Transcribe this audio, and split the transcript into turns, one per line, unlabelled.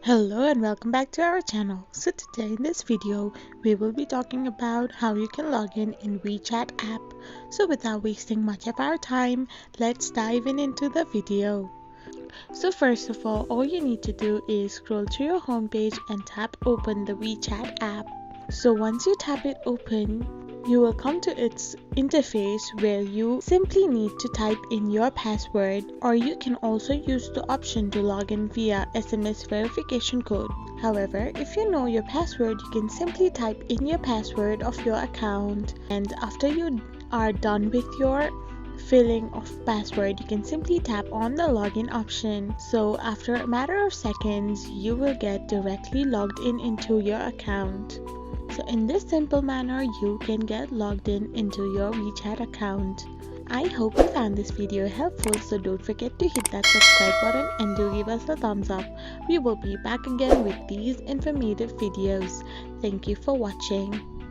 Hello and welcome back to our channel. So today in this video we will be talking about how you can log in WeChat app. So without wasting much of our time, let's dive into the video. So first of all you need to do is scroll to your homepage and tap open the WeChat app. So once you tap it open, you will come to its interface where you simply need to type in your password, or you can also use the option to log in via SMS verification code. However, if you know your password, you can simply type in your password of your account, and after you are done with your filling of password, you can simply tap on the login option. So after a matter of seconds, you will get directly logged in into your account. So in this simple manner, you can get logged in into your WeChat account. I hope you found this video helpful, so don't forget to hit that subscribe button and do give us a thumbs up. We will be back again with these informative videos. Thank you for watching.